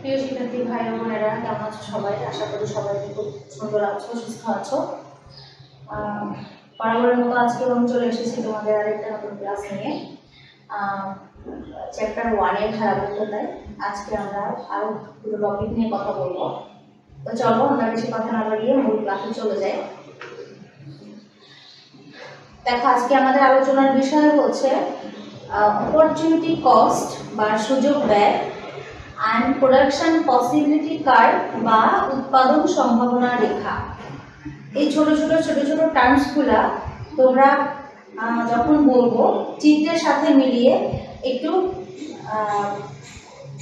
প্রিয় শিক্ষার্থী ভাই ও বোনেরা, কেমন আছো সবাই? আশা করি সবাই খুব সুন্দর আছো, সুস্থ আছো। বরাবরের মতো আজকে আমি চলে এসেছি তোমাদের আরেকটা নতুন ক্লাস নিয়ে। চ্যাপ্টার 1 এর ধারাবাহিকতায় আজকে আমরা আরো দুটো টপিক নিয়ে কথা বলবো। তো চলো আমরা বেশি কথা না বাড়িয়ে মূল ক্লাসে চলে যাই। দেখো, আজকে আমাদের আলোচনার বিষয় হচ্ছে অপরচুনিটি কস্ট বা সুযোগ ব্যয় অ্যান্ড প্রোডাকশন পসিবিলিটি কার্ভ বা উৎপাদন সম্ভাবনা রেখা। এই ছোট ছোট টার্মসগুলা তোমরা যখন বলবো চিত্রের সাথে মিলিয়ে একটু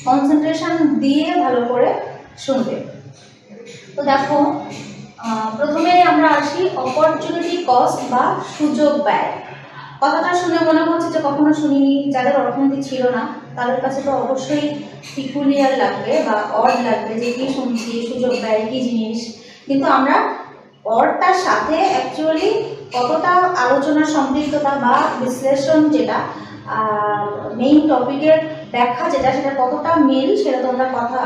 কনসেন্ট্রেশন দিয়ে ভালো করে শুনবে। তো দেখো, প্রথমেই আমরা আসি অপরচুনিটি কস্ট বা সুযোগ ব্যয়। কথাটা শুনে মনে হচ্ছে যে কখনো শুনিনি, যাদের অর্থনীতি ছিল না তাদের কাছে তো অবশ্যই পিকুলিয়ার লাগবে বা অড লাগবে যে কি শুনছি, সুযোগ ব্যয় কি জিনিস। কিন্তু আমরা অডটার সাথে অ্যাকচুয়ালি কতটা আলোচনার সম্পৃক্ততা বা বিশ্লেষণ, যেটা মেইন টপিকের ব্যাখ্যা যেটা, সেটা কতটা মিল, সেটা তোমরা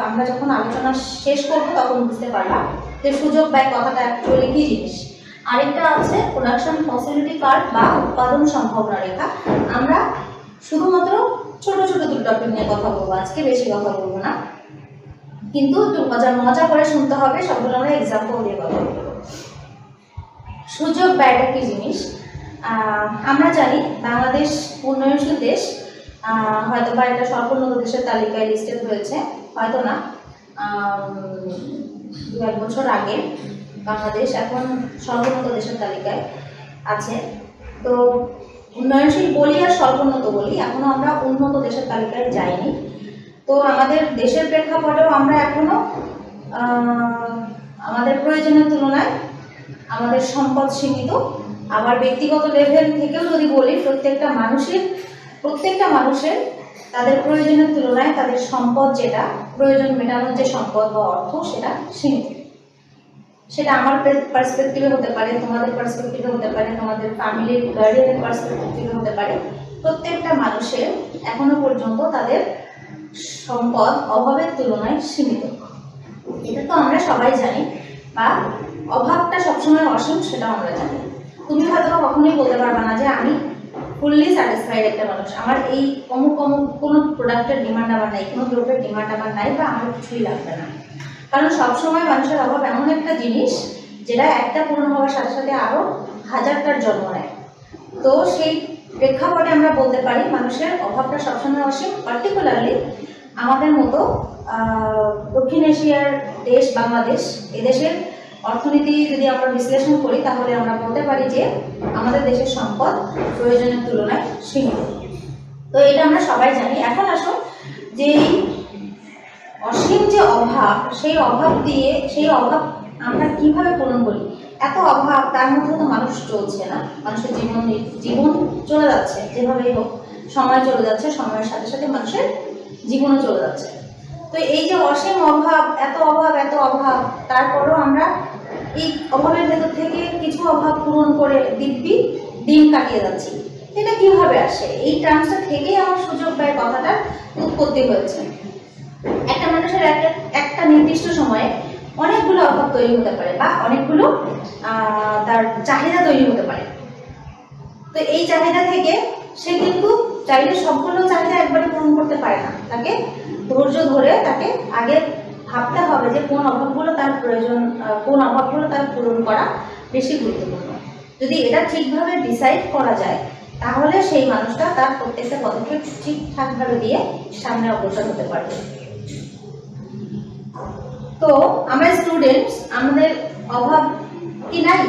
আমরা যখন আলোচনা শেষ করবো তখন বুঝতে পারলাম যে সুযোগ ব্যয় কথাটা অ্যাকচুয়ালি কি জিনিস। আরেকটা আছে প্রোডাকশন পসিবিলিটি কার্ভ বা উৎপাদন সম্ভাবনা রেখা। আমরা শুধুমাত্র ছোট দুটো টপিক নিয়ে কথা বলবো আজকে, বেশি কথা বলবো না, কিন্তু একটু মজা করে শুনতে হবে। সবগুলো আমরা এক্সাম্পল দিয়ে কথা বলবো। সুযোগ ব্যয়টা কি জিনিস? আমরা জানি বাংলাদেশ উন্নয়নশীল দেশ, হয়তো বা এটা সর্বোন্নত দেশের তালিকায় লিস্টেড হয়েছে, হয়তো না। 2-1 বছর আগে বাংলাদেশ এখন সর্বোন্নত দেশের তালিকায় আছে। তো উন্নয়নশীল বলি আর সর্বোন্নত বলি, এখনো আমরা উন্নত দেশের তালিকায় যাইনি। তো আমাদের দেশের প্রেক্ষাপটেও আমরা এখনো আমাদের প্রয়োজনের তুলনায় আমাদের সম্পদ সীমিত। আবার ব্যক্তিগত লেভেল থেকেও যদি বলি, প্রত্যেকটা মানুষের তাদের প্রয়োজনের তুলনায় তাদের সম্পদ, যেটা প্রয়োজন মেটানোর যে সম্পদ বা অর্থ, সেটা সীমিত। সেটা আমার পার্সপেক্টিভে হতে পারে, তোমাদের পার্সপেক্টিভে হতে পারে, তোমাদের ফ্যামিলির গার্ডিয়ানের পার্সপেক্টিভে হতে পারে। প্রত্যেকটা মানুষের এখনো পর্যন্ত তাদের সম্পদ অভাবের তুলনায় সীমিত। এটা তো আমরা সবাই জানি, বা অভাবটা সবসময় অসীম, সেটাও আমরা জানি। তুমি হয়তো কখনোই বলতে পারবে না যে আমি ফুললি স্যাটিসফাইড একটা মানুষ, আমার এই অমুক কোনো প্রোডাক্টের ডিমান্ড আমার নাই, কোনো দ্রব্যের ডিমান্ড আমার নাই, বা আমার কিছুই লাগবে না। কারণ সবসময় মানুষের অভাব এমন একটা জিনিস যেটা একটা পূরণ হওয়ার সাথে সাথে আরও হাজারটার জন্ম নেয়। তো সেই প্রেক্ষাপটে আমরা বলতে পারি মানুষের অভাবটা সবসময় অসীম। পার্টিকুলারলি আমাদের মতো দক্ষিণ এশিয়ার দেশ বাংলাদেশ, এদেশের অর্থনীতি যদি আমরা বিশ্লেষণ করি তাহলে আমরা বলতে পারি যে আমাদের দেশের সম্পদ প্রয়োজনের তুলনায় সীমিত। তো এটা আমরা সবাই জানি। এখন আসো যে অসীম যে অভাব, সেই অভাব আমরা কিভাবে পূরণ করি? এত অভাব, তার মধ্যে তো মানুষ চলছে না, মানুষের জীবন চলে যাচ্ছে, যেভাবেই হোক সময় চলে যাচ্ছে, সময়ের সাথে সাথে মানুষের জীবনও চলে যাচ্ছে। তো এই যে অসীম অভাব, এত অভাব, তারপরও আমরা এই অভাবের ভেতর থেকে কিছু অভাব পূরণ করে দিব্যি দিন কাটিয়ে যাচ্ছি। এটা কিভাবে আসে? এই টার্মসটা থেকেই আমার সুযোগ ব্যয় কথাটা উৎপত্তি হয়েছে। একটা মানুষের একটা নির্দিষ্ট সময়ে অনেকগুলো অভাব তৈরি হতে পারে, বা অনেকগুলো তার চাহিদা তৈরি হতে পারে। তো এই চাহিদা থেকে সে কিন্তু চাইলে সবগুলো চাহিদা একবারে পূরণ করতে পারে না। তাকে ধৈর্য ধরে তাকে আগে ভাবতে হবে যে কোন অভাবগুলো তার প্রয়োজন, কোন অভাবগুলো তার পূরণ করা বেশি গুরুত্বপূর্ণ। যদি এটা ঠিকভাবে ডিসাইড করা যায় তাহলে সেই মানুষটা তার প্রত্যেকটা পদক্ষেপ ঠিকঠাকভাবে দিয়ে সামনে অগ্রসর হতে পারবে। তো আমরা স্টুডেন্টস, আমাদের অভাব কি নাই?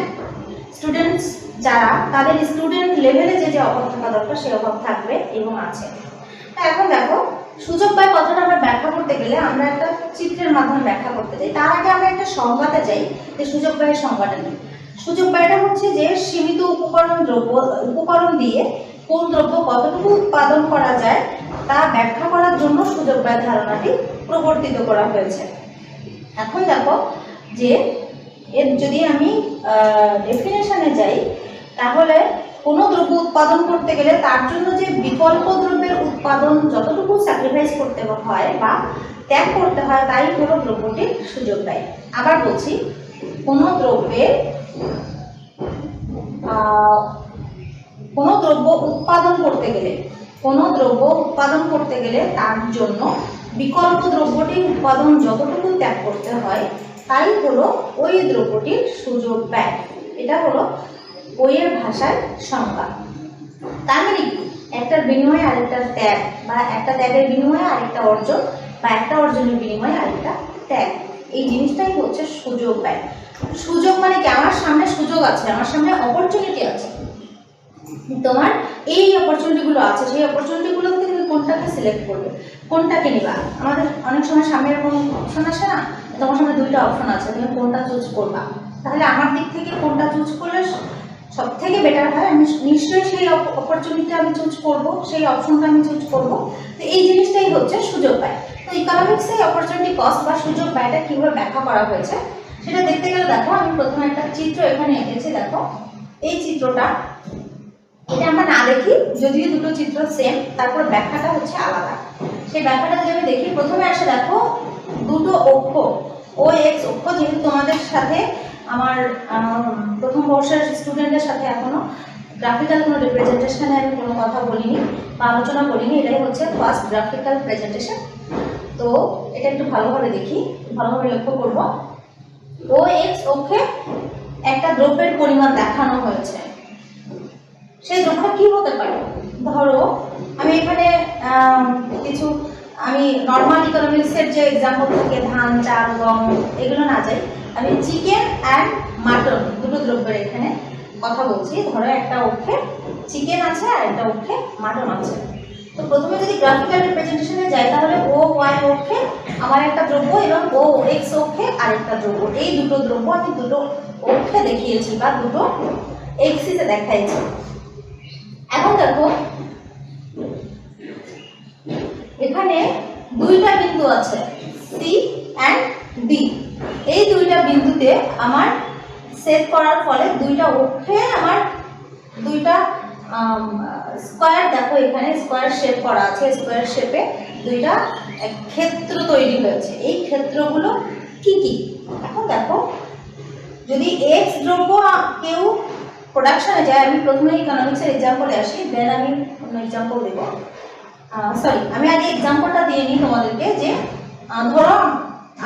স্টুডেন্টস যারা, তাদের স্টুডেন্ট লেভেলে যে অভাব থাকা দরকার সেই অভাব থাকবে এবং আছে। এখন দেখো, সুযোগ ব্যয় কথাটা আমরা ব্যাখ্যা করতে গেলে আমরা একটা চিত্রের মাধ্যমে ব্যাখ্যা করতে চাই। তার আগে আমরা একটা সংজ্ঞাতে যাই যে সুযোগ ব্যয়ের সংজ্ঞাটা কি। সুযোগ ব্যয়টা হচ্ছে যে সীমিত উপকরণ দিয়ে কোন দ্রব্য কতটুকু উৎপাদন করা যায় তা ব্যাখ্যা করার জন্য সুযোগ ব্যয় ধারণাটি প্রবর্তিত করা হয়েছে। এখন দেখো যে এর যদি আমি ডেফিনেশনে যাই তাহলে কোনো দ্রব্য উৎপাদন করতে গেলে তার জন্য যে বিকল্প দ্রব্যের উৎপাদন যতটুকু স্যাক্রিফাইস করতে হয় বা ত্যাগ করতে হয় তাই হলো দ্রব্যটির সুযোগ ব্যয়। আবার বলছি, কোনো দ্রব্য উৎপাদন করতে গেলে তার জন্য বিকল্প দ্রব্যটির উৎপাদন যতটুকু ত্যাগ করতে হয় তাই হলো ওই দ্রব্যটির সুযোগ ব্যয়। এটা হলো বইয়ের ভাষায় সংজ্ঞা। তার মানে একটার বিনিময়ে আরেকটা ত্যাগ, বা একটা ত্যাগের বিনিময়ে আরেকটা অর্জন, বা একটা অর্জনের বিনিময়ে আরেকটা ত্যাগ, এই জিনিসটাই হচ্ছে সুযোগ ব্যয়। সুযোগ মানে কি, আমার সামনে সুযোগ আছে, আমার সামনে অপরচুনিটি আছে, তোমার এই অপরচুনিটিগুলো আছে, সেই অপরচুনিটিগুলো থেকে তুমি কোনটাকে সিলেক্ট করবে, কোনটাকে নিবা। আমাদের অনেক সময় সামনে এরকম অপশন আসে না, তোমার সামনে দুইটা অপশন আছে, তুমি কোনটা চুজ করবা। তাহলে আমার দিক থেকে কোনটা চুজ করলে সব থেকে বেটার হয়, আমি নিশ্চয়ই সেই অপরচুনিটি আমি চুজ করব, সেই অপশনটা আমি চুজ করব। তো এই জিনিসটাই হচ্ছে সুযোগ ব্যয়। তো ইকোনমিক্সে অপরচুনিটি কস্ট বা সুযোগ ব্যয়টা কীভাবে ব্যাখ্যা করা হয়েছে সেটা দেখতে গেলে দেখো, আমি প্রথমে একটা চিত্র এখানে এঁকেছি। দেখো এই চিত্রটা, এটা আমরা না দেখি, যদিও দুটো চিত্র সেম, তারপর ব্যাখ্যাটা হচ্ছে আলাদা। সেই ব্যাখ্যাটা যদি আমি দেখি, প্রথমে আসে দেখো দুটো অক্ষ, ও এক্স অক্ষ। যেহেতু তোমাদের সাথে আমার প্রথম বর্ষের স্টুডেন্টদের সাথে এখনো গ্রাফিক্যাল কোনো রিপ্রেজেন্টেশনে আমি কোনো কথা বলিনি বা আলোচনা করিনি, এটাই হচ্ছে ফার্স্ট গ্রাফিক্যাল প্রেজেন্টেশন। তো এটা একটু ভালোভাবে দেখি, ভালোভাবে লক্ষ্য করব। ও এক্স অক্ষে একটা দ্রব্যের পরিমাণ দেখানো হয়েছে। সেই দ্রব্যটা কি হতে পারে? ধরো আমি এখানে কিছু, আমি নর্মাল ইকোনমিক্সের যে এক্সাম্পল থাকে ধান, চাল, গম, এগুলো না যাই, আমি চিকেন অ্যান্ড মাটন দুটো দ্রব্যের এখানে কথা বলছি। ধরো একটা অক্ষে চিকেন আছে আর একটা অক্ষে মাটন আছে। তো প্রথমে যদি গ্রাফিক্যাল রিপ্রেজেন্টেশনে যাই, তাহলে ও ওয়াই অক্ষে আমার একটা দ্রব্য এবং ও এক্স অক্ষে আরেকটা দ্রব্য, এই দুটো দ্রব্য আমি দুটো অক্ষে দেখিয়েছি বা দুটো এক্সিসে দেখাইছি। এখন দেখো এখানে দুইটা বিন্দু আছে, সি অ্যান্ড ডি। এই দুইটা বিন্দুতে আমার সেট করার ফলে দুইটা অক্ষে আমার দুইটা স্কোয়ার, দেখো এখানে স্কোয়ার শেপ করা আছে, স্কোয়ার শেপে দুইটা ক্ষেত্র তৈরি হয়েছে। এই ক্ষেত্রগুলো কি কি? এখন দেখো, যদি এক্স দ্রব্য কেউ প্রোডাকশনে যায়, আমি প্রথমে ইকোনমিক্সের এক্সাম্পলে আসি, দেন আমি অন্য এক্সাম্পল দেব। সরি, আমি আগে এক্সাম্পলটা দিয়ে নিই তোমাদেরকে। যে ধরো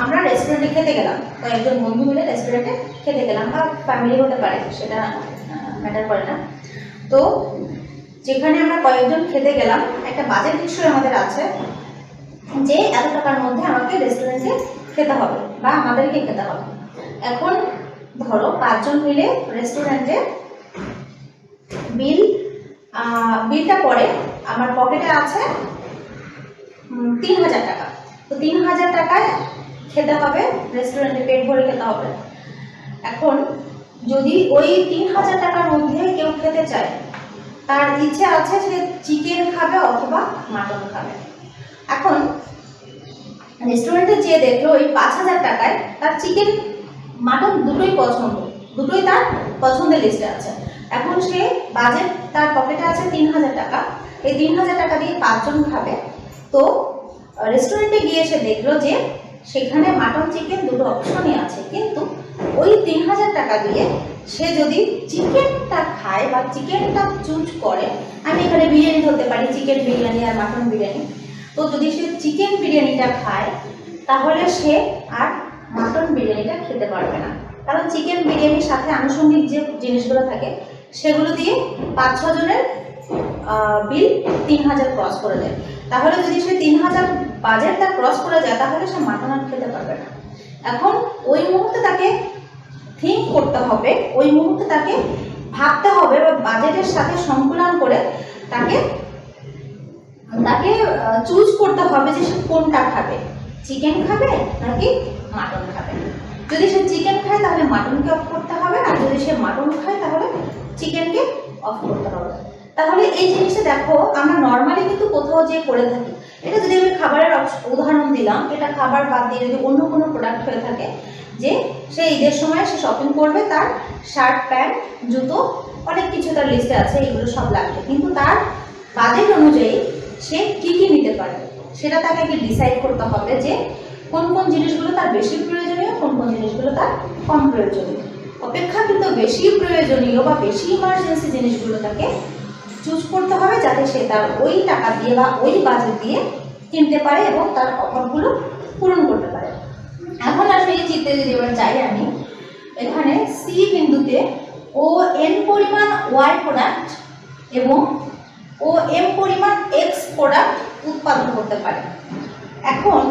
আমরা রেস্টুরেন্টে খেতে গেলাম, কয়েকজন বন্ধু মিলে রেস্টুরেন্টে খেতে গেলাম, বা ফ্যামিলি হতে পারে, সেটা ম্যাটার করে না। তো যেখানে আমরা কয়েকজন খেতে গেলাম, একটা বাজেট নিশ্চয়ই আমাদের আছে যে এত টাকার মধ্যে আমাকে রেস্টুরেন্টে খেতে হবে বা আমাদেরকে খেতে হবে। এখন ধরো 5 জন মিলে রেস্টুরেন্টে বিলটা পরে আমার পকেটে আছে 3000 টাকা। তো 3000 টাকায় খেতে হবে, রেস্টুরেন্টে পেট ভরে খেতে হবে। এখন যদি ওই 3000 টাকার মধ্যে কেউ খেতে চায়, তার ইচ্ছে আছে সে চিকেন খাবে অথবা মাটন খাবে। এখন রেস্টুরেন্টে যেয়ে দেখলো ওই 5000 টাকায় তার চিকেন মাটন দুটোই পছন্দ, দুটোই তার পছন্দের লিস্টে আছে। এখন সে বাজেট, তার পকেটে আছে 3000 টাকা, এই 3000 টাকা দিয়ে 5 জন খাবে। তো রেস্টুরেন্টে গিয়ে সে দেখলো যে সেখানে মাটন চিকেন দুটো অপশনই আছে, কিন্তু ওই 3000 টাকা দিয়ে সে যদি চিকেনটা খায় বা চিকেনটা চুজ করে, আমি এখানে বিরিয়ানি ধরতে পারি, চিকেন বিরিয়ানি আর মাটন বিরিয়ানি। তো যদি সে চিকেন বিরিয়ানিটা খায়, তাহলে সে আর মাটন বিরিয়ানিটা খেতে পারবে না, কারণ চিকেন বিরিয়ানির সাথে আনুষঙ্গিক যে জিনিসগুলো থাকে সেগুলো দিয়ে 5-6 জনের বিল 3000 ক্রস করে যায়। তাহলে যদি সে 3000 বাজেটটা ক্রস করে যায়, তাহলে সে মাটন আর খেতে পারবে না। এখন ওই মুহূর্তে তাকে থিঙ্ক করতে হবে, ওই মুহূর্তে তাকে ভাবতে হবে বা বাজেটের সাথে সংকুলন করে তাকে চুজ করতে হবে যে সে কোনটা খাবে, চিকেন খাবে নাকি মাটন খাবে। যদি সে চিকেন খায় তাহলে মাটনকে অফ করতে হবে, আর যদি সে মাটন খায় তাহলে চিকেনকে অফ করতে হবে। তাহলে এই জিনিসটা দেখো, আমরা নর্মালি কিন্তু কোথাও যে করে থাকি, এটা যদি আমি খাবারের উদাহরণ দিলাম, এটা খাবার বাদ দিয়ে যদি অন্য কোনো প্রোডাক্ট হয়ে থাকে, যে সে ঈদের সময় সে শপিং করবে, তার শার্ট প্যান্ট জুতো অনেক কিছু তার লিস্টে আছে, এগুলো সব লাগবে, কিন্তু তার বাজেট অনুযায়ী সে কি কি নিতে পারে সেটা তাকে আগে ডিসাইড করতে হবে যে কোন কোন জিনিসগুলো তার বেশি প্রয়োজনীয়, কোন কোন জিনিসগুলো তার কম প্রয়োজনীয়। অপেক্ষাকৃত বেশি প্রয়োজনীয় বা বেশি ইমার্জেন্সি জিনিসগুলো তাকে চুজ করতে হবে, যাতে সে তার ওই টাকা দিয়ে বা ওই বাজেট দিয়ে কিনতে পারে এবং তার অভাবগুলো পূরণ করতে পারে। এখন আসলে এই চিত্রে যদি এবার যাই আমি, এখানে সি বিন্দুতে ও এন পরিমাণ ওয়াই প্রোডাক্ট এবং ও এম পরিমাণ এক্স প্রোডাক্ট উৎপাদন করতে পারে। এখন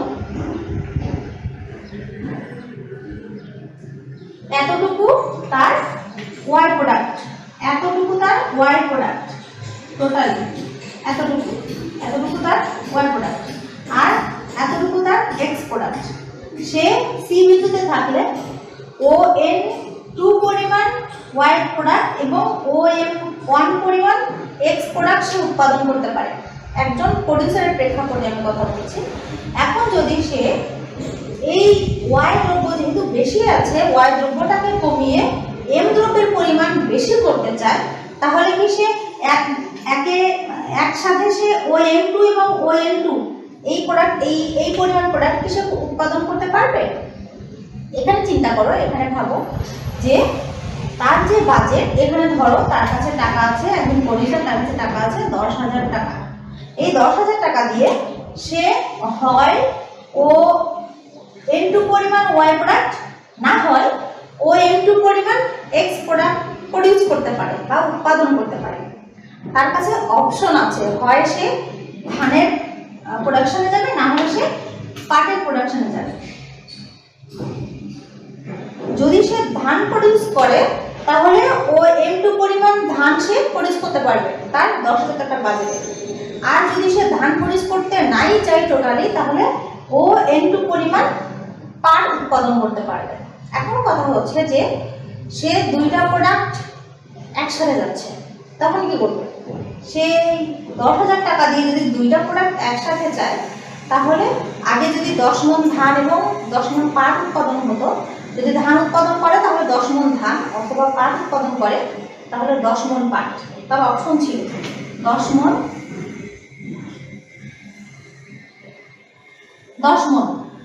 এতটুকু তার ওয়াই প্রোডাক্ট, এতটুকু তার ওয়াই প্রোডাক্ট, টোটালি এতটুকু তার ওয়াই প্রোডাক্ট, আর এতটুকু তার এক্স প্রোডাক্ট। সে সি বিন্দুতে থাকলে ও এন 2 পরিমাণ ওয়াই প্রোডাক্ট এবং ও এম 1 পরিমাণ এক্স প্রোডাক্ট সে উৎপাদন করতে পারে। একজন প্রডিউসারের প্রেক্ষাপটে আমি কথা বলছি। এখন যদি সে এই ওয়াই দ্রব্য যেহেতু বেশি আছে, ওয়াই দ্রব্যটাকে কমিয়ে এম দ্রব্যের পরিমাণ বেশি করতে চায়, তাহলে কি সে একসাথে সে ও এম 2 এবং ও এন 2 এই প্রোডাক্ট এই পরিমাণ প্রোডাক্ট কি সে উৎপাদন করতে পারবে? এখানে চিন্তা করো, এখানে ভাবো যে তার যে বাজেট, এখানে ধরো তার কাছে টাকা আছে, একজন প্রডিউসার, তার কাছে টাকা আছে 10,000 টাকা। এই 10,000 টাকা দিয়ে সে হয় ও এন 2 পরিমাণ ওয়াই প্রোডাক্ট, না হয় ও এন 2 পরিমাণ এক্স প্রোডাক্ট প্রডিউস করতে পারে বা উৎপাদন করতে পারে। তার কাছে অপশন আছে, হয় সে ধানের প্রোডাকশনে যাবে, না হলে সে পাটের প্রোডাকশনে যাবে। যদি সে ধান প্রডিউস করে, তাহলে ও এম 2 পরিমাণ ধান সে প্রডিউস করতে পারবে তার 10,000 টাকার বাজেটে। আর যদি সে ধান প্রডিউস করতে নাই চাই টোটালি, তাহলে ও এন 2 পরিমাণ পাট উৎপাদন করতে পারবে। এখন কথা হচ্ছে যে সে দুইটা প্রোডাক্ট একসাথে যাচ্ছে, তখন কি করবে? সে 10,000 টাকা দিয়ে যদি দুইটা প্রোডাক্ট একসাথে চায়, তাহলে আগে যদি 10 মণ ধান এবং 10 মণ পাট উৎপাদন হতো, যদি ধান উৎপাদন করে তাহলে 10 মণ ধান, অথবা পাট উৎপাদন করে তাহলে 10 মণ পাট। তার অপশন ছিল 10 মণ,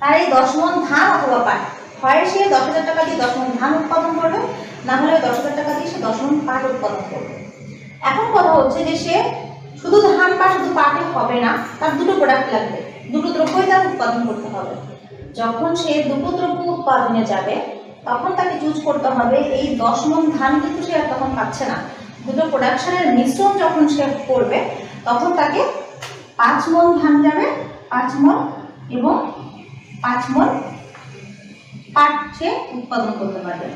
তার এই 10 মণ ধান অথবা পাট, হয় সে 10,000 টাকা দিয়ে 10 মণ ধান উৎপাদন করবে, না হলে 10,000 টাকা দিয়ে সে 10 মণ পাট উৎপাদন করবে। এখন কথা হচ্ছে যে সে শুধু ধান বা শুধু পাটে হবে না, তার দুটো প্রোডাক্ট লাগবে, দুটো দ্রব্যই তার উৎপাদন করতে হবে। যখন সে দুটো দ্রব্য উৎপাদনে যাবে, তখন তাকে চুজ করতে হবে এই 10 মণ ধান কিন্তু সে আর তখন পাচ্ছে না। দুটো প্রোডাকশনের মিশ্রণ যখন সে করবে, তখন তাকে 5 মণ ধান যাবে, 5 মণ এবং 5 মণ পাট সে উৎপাদন করতে পারবে।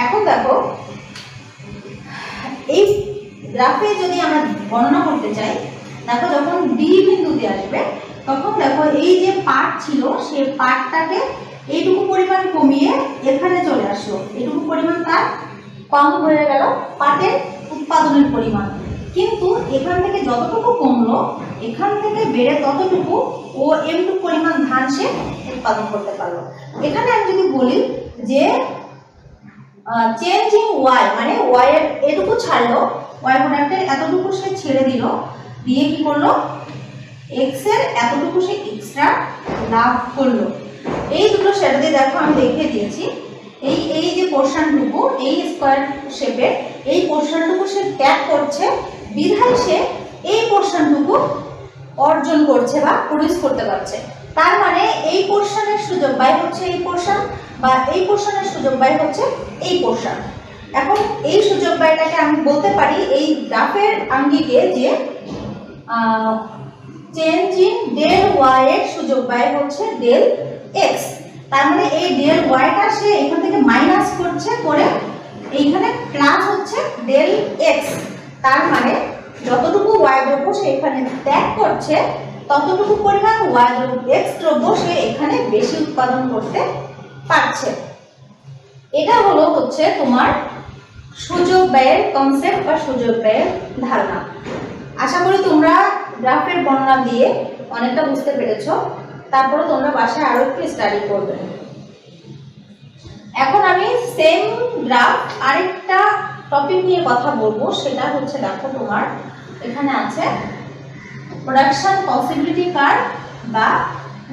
এখন দেখো, এই গ্রাফে যদি আমরা গণনা করতে চাই, দেখো যখন ডি বিন্দুতে আসবে, তখন দেখো এই যে পাট ছিল, সে পাটটাকে এইটুকু পরিমাণ কমিয়ে এখানে চলে আসলো, এইটুকু পরিমাণ তার কম হয়ে গেল পাটের উৎপাদনের পরিমাণ। কিন্তু এখান থেকে যতটুকু কমলো, এখান থেকে বেড়ে ততটুকু ও এম 2 পরিমাণ ধান সে উৎপাদন করতে পারলো। এখানে আমি যদি বলি যে চেঞ্জিং ওয়াই, মানে ওয়াই এর এটুকু ছাড়লো, ওয়াই প্রোডাক্টের এতটুকু সে ছেড়ে দিল, দিয়ে কি করলো, এক্স এর এতটুকু সে এক্সট্রা লাভ করলো। এই দুটো সেটা দিয়ে দেখো আমি দেখিয়ে দিয়েছি। এই যে পোর্শনটুকু, এই স্কোয়ার শেপের এই পোর্শনটুকু সে ত্যাগ করছে, বিধায় সে এই পোর্শনটুকু অর্জন করছে বা প্রডিউস করতে পারছে। তার মানে এই পোর্শনের সুযোগ ব্যয় হচ্ছে এই পোর্শন, বা এই পোর্শনের সুযোগ ব্যয় হচ্ছে এই পোর্শন। এখন এই সুযোগ ব্যয়টাকে আমি বলতে পারি এই গ্রাফের আঙ্গিকে যে চেঞ্জ ইন ডেল ওয়াই এর সুযোগ ব্যয় হচ্ছে ডেল এক্স। তার মানে এই ডেল ওয়াইটা সে এখান থেকে মাইনাস করছে, করে এইখানে প্লাস হচ্ছে ডেল এক্স। তার মানে যতটুকু ওয়াই দ্রব্য সে এখানে ত্যাগ করছে, ততটুকু পরিমাণ ওয়াই দ্রব্য এক্স দ্রব্য সে এখানে বেশি উৎপাদন করতে পারছে। এটা হচ্ছে তোমার সুযোগ ব্যয়ের কনসেপ্ট বা সুযোগ ব্যয়ের ধারণা। আশা করি তোমরা গ্রাফের বর্ণনা দিয়ে অনেকটা বুঝতে পেরেছ। তারপরে তোমরা বাসায় আরো একটু স্টাডি করবে। এখন আমি সেম গ্রাফ আরেকটা টপিক নিয়ে কথা বলবো, সেটা হচ্ছে দেখো তোমার এখানে আছে প্রোডাকশন পসিবিলিটি কার্ভ বা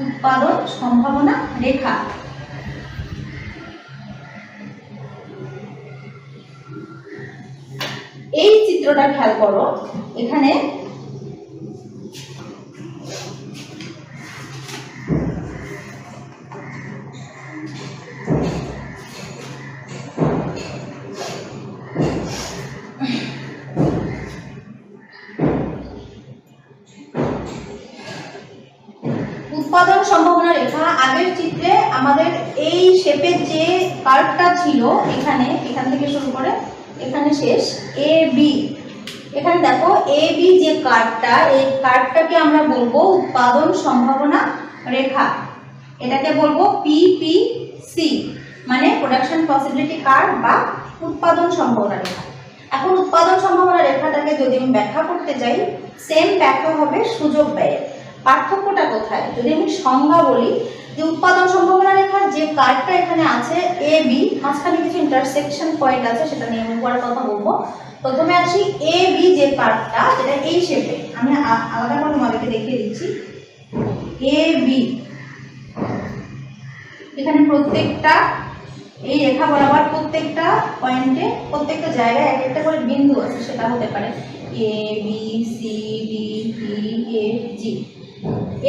উৎপাদন সম্ভাবনা রেখা। এই চিত্রটা খেয়াল করো, এখানে উৎপাদন সম্ভাবনা রেখা। আগের চিত্রে আমাদের এই শেপের যে কার্ভটা ছিল, এখান থেকে শুরু করে এখানে শেষ এ বি। এখানে দেখো এ বি যে কার্ভটা, এই কার্ভটাকে আমরা বলবো উৎপাদন সম্ভাবনা রেখা। এটাকে বলবো পিপিসি, মানে প্রোডাকশন পসিবিলিটি কার্ভ বা উৎপাদন সম্ভাবনা রেখা। এখন উৎপাদন সম্ভাবনা রেখাটাকে যদি আমি ব্যাখ্যা করতে যাই, সেম ব্যাখ্যা হবে সুযোগ ব্যয়ের। পার্থক্যটা কোথায়? যদি আমি সংজ্ঞা বলি যে উৎপাদন সম্ভাবনা রেখার যে কার্ভটা এখানে আছে এ বি, মাঝখানে কিছু ইন্টারসেকশন পয়েন্ট আছে, সেটা নিয়ে আমি পরে কথা বলবো। প্রথমে আসি এ বি যে কার্ভটা, যেটা এই শেপে, আমি আলাদা করে তোমাদেরকে দেখিয়ে দিচ্ছি। এ বি, এখানে প্রত্যেকটা এই রেখা বরাবর প্রত্যেকটা পয়েন্টে প্রত্যেকটা জায়গায় এক একটা করে বিন্দু আছে, সেটা হতে পারে A B C D E F G.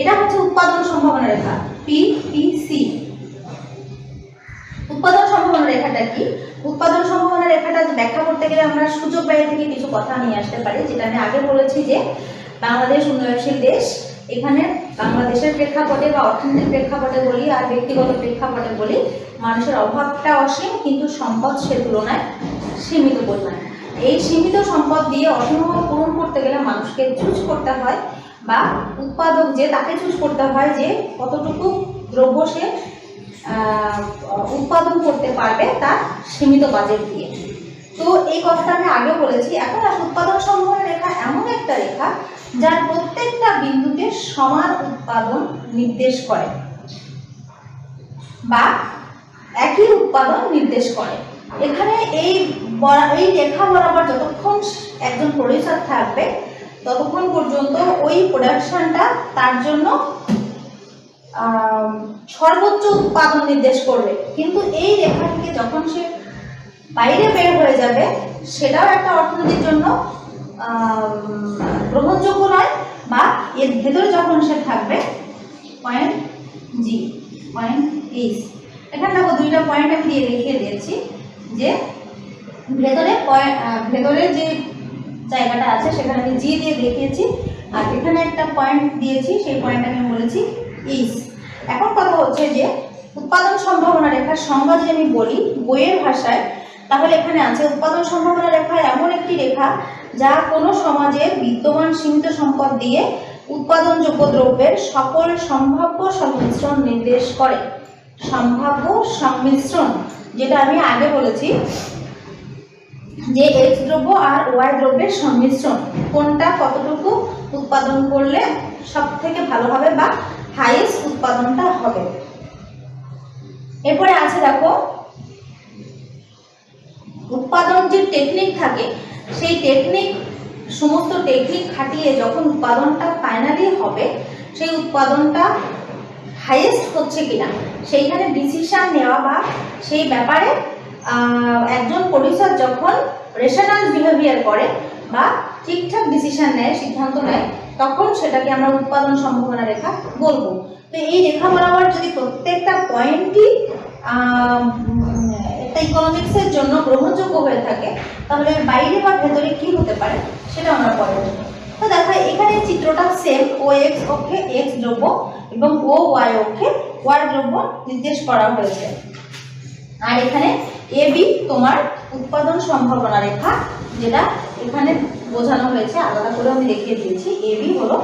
এটা হচ্ছে উৎপাদন সম্ভাবনা রেখা পিপিসি। উৎপাদন সম্ভাবনা রেখাটা কি? উৎপাদন সম্ভাবনা রেখাটা ব্যাখ্যা করতে গেলে আমরা সুযোগ ব্যয় থেকে কিছু কথা নিয়ে আসতে পারি, যেটা আমি আগে বলেছি যে বাংলাদেশ উন্নয়নশীল দেশ। এখানে বাংলাদেশের প্রেক্ষাপটে বা অর্থনৈতিক প্রেক্ষাপটে বলি আর ব্যক্তিগত প্রেক্ষাপটে বলি, মানুষের অভাবটা অসীম, কিন্তু সম্পদ সে তুলনায় সীমিত পরিমাণ। এই সীমিত সম্পদ দিয়ে অসীম পূরণ করতে গেলে মানুষকে চুজ করতে হয়, বা উৎপাদক যে তাকে চুজ করতে হয় যে কতটুকু দ্রব্য সে উৎপাদন করতে পারবে তার সীমিত বাজেট দিয়ে। তো এই কথাটা আমি আগে বলেছি। এখন উৎপাদন সম্ভাবনা রেখা এমন একটা রেখা যার প্রত্যেকটা বিন্দুতে সমান উৎপাদন নির্দেশ করে বা একই উৎপাদন নির্দেশ করে। এখানে এই রেখা বরাবর যতক্ষণ একজন প্রডিউসার থাকবে ততক্ষণ পর্যন্ত ওই প্রোডাকশনটা তার জন্য সর্বোচ্চ উৎপাদন নির্দেশ করবে, কিন্তু এই রেখা থেকে যখন সে বাইরে বের হয়ে যাবে সেটাও একটা অর্থনীতির জন্য গ্রহণযোগ্য নয়, বা এর ভেতরে যখন সে থাকবে পয়েন্ট জি, পয়েন্ট এইচ। এখানে দেখো দুইটা পয়েন্ট আমি দিয়ে দেখিয়ে দিয়েছি যে ভেতরে যে জায়গাটা আছে সেখানে আমি জি দিয়ে দেখিয়েছি, আর এখানে একটা পয়েন্ট দিয়েছি, সেই পয়েন্ট আমি বলেছি এইচ। এখন কথা হচ্ছে যে উৎপাদন সম্ভাবনা রেখার সংজ্ঞা যদি আমি বলি বইয়ের ভাষায়, তাহলে এখানে আছে উৎপাদন সম্ভাবনা রেখা এমন একটি রেখা যা কোনো সমাজের বিদ্যমান সীমিত সম্পদ দিয়ে উৎপাদনযোগ্য দ্রব্যের সকল সম্ভাব্য সংমিশ্রণ নির্দেশ করে। সম্ভাব্য সংমিশ্রণ, যেটা আমি আগে বলেছি যে এক্স দ্রব্য আর ওয়াই দ্রব্যের সংমিশ্রণ, কোনটা কতটুকু উৎপাদন করলে সব থেকে ভালো হবে বা হাইয়েস্ট উৎপাদনটা হবে। এরপরে আছে দেখো উৎপাদন যে টেকনিক থাকে, সেই সমস্ত টেকনিক খাটিয়ে যখন উৎপাদনটা ফাইনালি হবে, সেই উৎপাদনটা হাইয়েস্ট হচ্ছে কিনা সেইখানে ডিসিশন নেওয়া বা সেই ব্যাপারে একজন প্রডিউসার যখন রেশনাল বিহেভিয়ার করে বা ঠিকঠাক ডিসিশন নেয়, সিদ্ধান্ত নেয়, তখন সেটাকে আমরা উৎপাদন সম্ভাবনা রেখা বলবো। তো এই রেখা বরাবর যদি প্রত্যেকটা পয়েন্টই একটা ইকোনমিক্সের জন্য গ্রহণযোগ্য হয়ে থাকে, তাহলে বাইরে বা ভেতরে কি হতে পারে সেটা আমরা পরে বলবো। তো দেখো এখানে চিত্রটা সেম, ও এক্স অক্ষে এক্স দ্রব্য এবং ও ওয়াই অক্ষে ওয়াই দ্রব্য নির্দেশ করা হয়েছে। আর এখানে এ বি তোমার উৎপাদন সম্ভাবনা রেখা, যেটা এখানে বোঝানো হয়েছে, আলাদা করে আমি দেখিয়ে দিয়েছি। এ বি হলো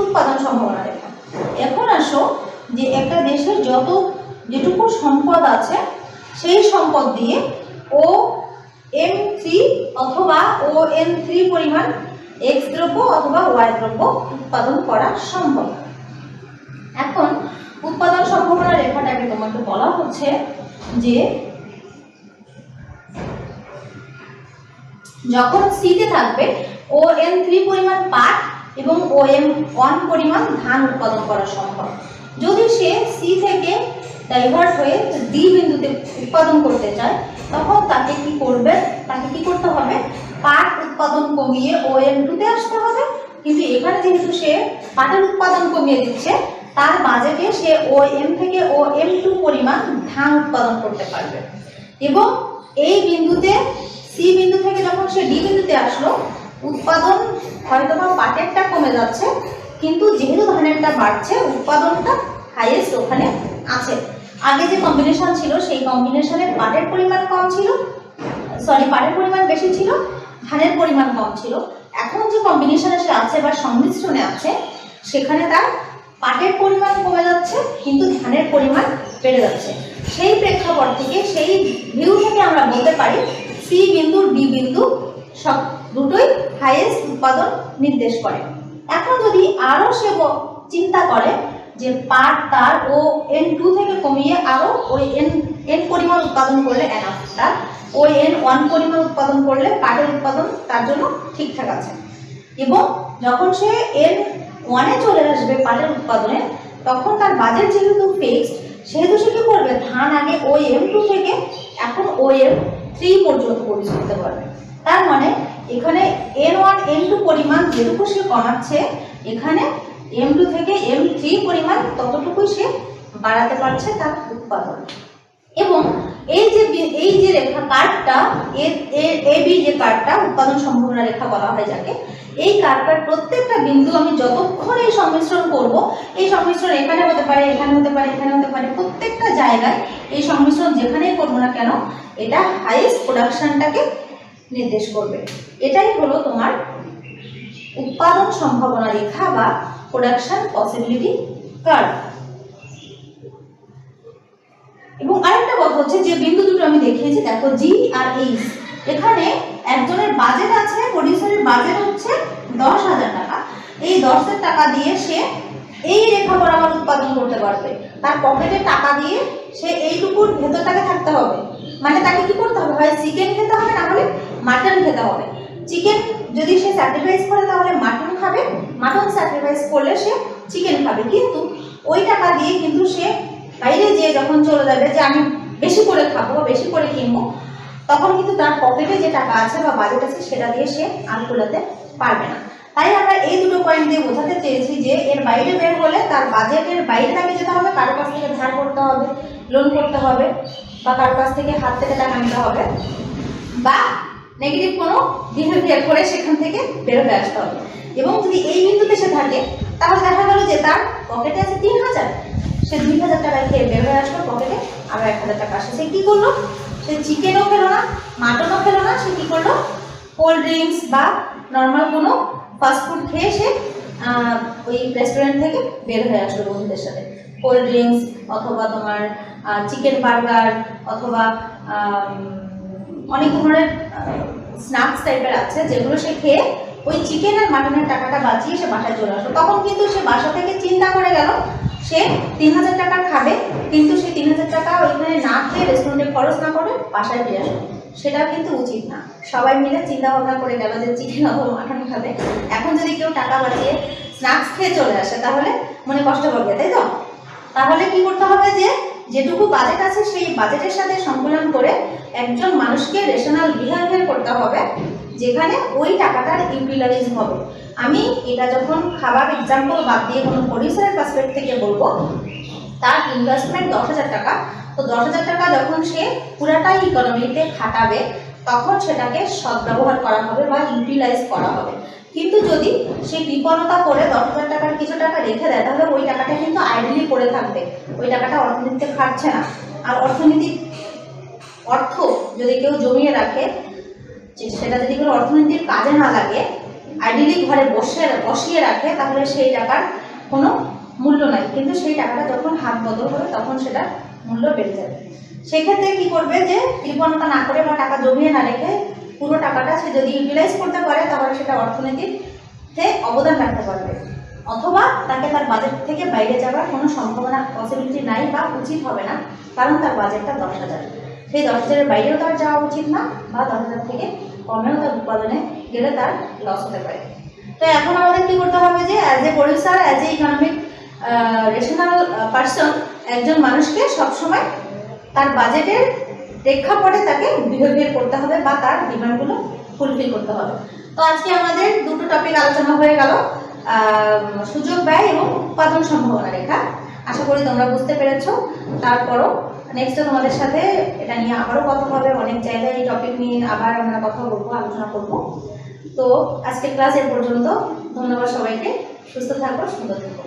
উৎপাদন সম্ভাবনা রেখা। এখন আসো যে একটা দেশের যেটুকু সম্পদ আছে সেই সম্পদ দিয়ে ও M3 অথবা ON3 পরিমাণ X দ্রব্য অথবা Y দ্রব্য উৎপাদন করা সম্ভব। এখন উৎপাদন সম্ভাবনা রেখাটাকে তোমাকে বলা হচ্ছে যে যখন C তে থাকবে ON3 পরিমাণ পাট এবং OM1 পরিমাণ ধান উৎপাদন করা সম্ভব। যদি সে C থেকে ডাইভার্ট হয়ে D বিন্দুতে উৎপাদন করতে চায় তখন তাকে কি করতে হবে, পাট উৎপাদন কমিয়ে OM2 তে আসতে হবে। কিন্তু এখানে যেহেতু সে পাটের উৎপাদন কমিয়ে দিচ্ছে, তার বাজেটে সে OM থেকে OM2 পরিমাণ ধান উৎপাদন করতে পারবে। এবং এই বিন্দুতে C বিন্দু থেকে যখন সে D বিন্দুতে আসলো, উৎপাদন হয়তোবা পাটেরটা কমে যাচ্ছে, কিন্তু যেহেতু ধানেরটা বাড়ছে উৎপাদনটা হাইয়েস্ট ওখানে আছে। আগে যে কম্বিনেশন ছিল সেই কম্বিনেশনে পাটের পরিমাণ বেশি ছিল, ধানের পরিমাণ কম ছিল। এখন যে কম্বিনেশনে সে আছে বা সংমিশ্রণে আছে সেখানে তার পাটের পরিমাণ কমে যাচ্ছে কিন্তু ধানের পরিমাণ বেড়ে যাচ্ছে। সেই প্রেক্ষাপট থেকে, সেই ভিউ থেকে আমরা বলতে পারি C বিন্দু D বিন্দু সব দুটোই হাইয়েস্ট উৎপাদন নির্দেশ করে। এখন যদি আরো সে চিন্তা করে যে পাট তার ON2 থেকে কমিয়ে আরো ওই N পরিমাণ উৎপাদন করলে এনাফ, তার ON1 পরিমাণ উৎপাদন করলে পাটের উৎপাদন তার জন্য ঠিকঠাক আছে। এবং যখন সে N1 এ চলে আসবে পাটের উৎপাদনে, তখন তার বাজেট যেহেতু ফিক্সড, সেহেতু সে কি করবে, ধান আগে OM2 থেকে এখন OM3 পর্যন্ত প্রডিউস করতে পারবে। তার মানে এখানে N1 N2 পরিমাণ যেটুকু সে কমাচ্ছে, এখানে M2 থেকে M3 পরিমাণ ততটুকুই সে বাড়াতে পারছে তার উৎপাদন। এবং এই যে রেখা কার্ভটা AB যে কার্ভটা উৎপাদন সম্ভাবনা রেখা বলা হয় যাকে, এই কার্ভটার প্রত্যেকটা বিন্দু আমি যতক্ষণ এই সংমিশ্রণ করব, এই সংমিশ্রণ এখানে হতে পারে, এখানে হতে পারে, এখানে হতে পারে, প্রত্যেকটা জায়গায় এই সংমিশ্রণ যেখানেই করবো না কেন এটা হাইয়েস্ট প্রোডাকশনটাকে নির্দেশ করবে। এটাই হলো তোমার উৎপাদন সম্ভাবনা রেখা বা প্রোডাকশন পসিবিলিটি কার্ভ। এবং আরেকটা কথা হচ্ছে যে বিন্দু দুটো আমি দেখিয়েছি, দেখো G আর H, এখানে একজনের বাজেট আছে, প্রডিউসারের বাজেট হচ্ছে 10,000 টাকা। এই 10,000 টাকা দিয়ে সে এই রেখা বরাবর উৎপাদন করতে পারবে। তার পকেটে টাকা দিয়ে সে এইটুকুর ভেতরটাকে থাকতে হবে। মানে তাকে কি করতে হবে, হয় চিকেন খেতে হবে, না হলে মাটন খেতে হবে। চিকেন যদি সে স্যাক্রিফাইস করে তাহলে মাটন খাবে, মাটন স্যাক্রিফাইস করলে সে চিকেন খাবে। কিন্তু ওই টাকা দিয়ে কিন্তু সে বাইরে যেয়ে যখন চলে যাবে যে আমি বেশি করে খাবো, বেশি করে কিনবো, তখন কিন্তু তার পকেটে যে টাকা আছে বা বাজেট আছে সেটা দিয়ে সে আর কুলাতে পারবে না। তাই আমরা এই দুটো পয়েন্ট দিয়ে বোঝাতে চেয়েছি যে এর বাইরে বের হলে তার বাজেটের বাইরে তাকে যেতে হবে, কারো কাছ থেকে ধার করতে হবে, লোন করতে হবে, বা কারো কাছ থেকে হাত থেকে টাকা নিতে হবে, বা নেগেটিভ কোনো বিহেভিয়ার করে সেখান থেকে বের হয়ে আসতে হবে। এবং যদি এই বিন্দুতে সে থাকে তাহলে দেখা গেল যে তার পকেটে আছে 3,000, সে 2,000 টাকায় খেয়ে বের হয়ে আসলো, পকেটে আরো 1,000 টাকা আসে। সে কি করলো, সে চিকেনও খেলো না, মাটনও খেলো না, সে কি করলো, কোল্ড ড্রিঙ্কস বা নর্মাল কোনো ফাস্টফুড খেয়ে সে ওই রেস্টুরেন্ট থেকে বের হয়ে আসলো বন্ধুদের সাথে। কোল্ড ড্রিঙ্কস অথবা তোমার চিকেন বার্গার অথবা অনেক ধরনের স্ন্যাক্স টাইপের আছে যেগুলো সে খেয়ে ওই চিকেন আর মাটনের টাকাটা বাঁচিয়ে সে বাসায় চলে আসলো। তখন কিন্তু সে বাসা থেকে চিন্তা করে গেল সে 3,000 টাকা খাবে, কিন্তু সেই 3,000 টাকা ওইখানে না খেয়ে রেস্টুরেন্টে খরচ না করে বাসায় ফিরে আসবে। সেটা কিন্তু উচিত না। সবাই মিলে চিন্তা ভাবনা করে গেল যে চিকেন অথবা মাটন খাবে। এখন যদি কেউ টাকা বাঁচিয়ে স্ন্যাক্স খেয়ে চলে আসে তাহলে মনে কষ্ট করবে, তাই তো? তাহলে কি করতে হবে, যে যেটুকু বাজেট আছে সেই বাজেটের সাথে সংকুলন করে একজন মানুষকে রেশনাল বিহেভিয়ার করতে হবে যেখানে ওই টাকাটার ইউটিলাইজ হবে। আমি এটা যখন খাবার এক্সাম্পল বাদ দিয়ে কোনো প্রডিউসারের পার্সপেক্ট থেকে বলবো, তার ইনভেস্টমেন্ট 10,000 টাকা, তো 10,000 টাকা যখন সে পুরাটাই ইকোনমিতে খাটাবে তখন সেটাকে সদ্ব্যবহার করা হবে বা ইউটিলাইজ করা হবে। কিন্তু যদি সে কৃপণতা করে 10,000 টাকার কিছু টাকা রেখে দেয় তাহলে ওই টাকাটা কিন্তু আইডেলি পড়ে থাকবে, ওই টাকাটা অর্থনীতিতে খাটছে না। আর অর্থ যদি কেউ জমিয়ে রাখে, সেটা যদি কোনো অর্থনীতির কাজে না লাগে, আইডেলি ঘরে বসিয়ে রাখে, তাহলে সেই টাকার কোনো মূল্য নাই। কিন্তু সেই টাকাটা যখন হাত বদল হবে তখন সেটার মূল্য বেড়ে যাবে। সেক্ষেত্রে কি করবে যে কৃপণতা না করে বা টাকা জমিয়ে না রেখে পুরো টাকাটা সে যদি ইউটিলাইজ করতে পারে তাহলে সেটা অর্থনীতিতে অবদান রাখতে পারবে, অথবা তাকে তার বাজেট থেকে বাইরে যাওয়ার কোনো সম্ভাবনা পসিবিলিটি নাই বা উচিত হবে না, কারণ তার বাজেটটা 10,000, সেই 10,000-এর বাইরেও তার যাওয়া উচিত না, বা 10,000 থেকে কমেও তার উৎপাদনে গেলে তার লস হতে পারে। তো এখন আমাদের কি করতে হবে যে as a producer, as a economic rational person, একজন মানুষকে সবসময় তার বাজেটের প্রেক্ষাপটে তাকে বিহেভিয়ার করতে হবে বা তার ডিমান্ডগুলো ফুলফিল করতে হবে। তো আজকে আমাদের দুটো টপিক আলোচনা হয়ে গেল, সুযোগ ব্যয় এবং উৎপাদন সম্ভাবনা রেখা। আশা করি তোমরা বুঝতে পেরেছো। তারপরও নেক্সটে তোমাদের সাথে এটা নিয়ে আবারও কথা হবে, অনেক জায়গায় এই টপিক নিয়ে আবার আমরা কথা বলবো, আলোচনা করব। তো আজকে ক্লাস এ পর্যন্ত। ধন্যবাদ সবাইকে। সুস্থ থাকো, সুন্দর থাকো।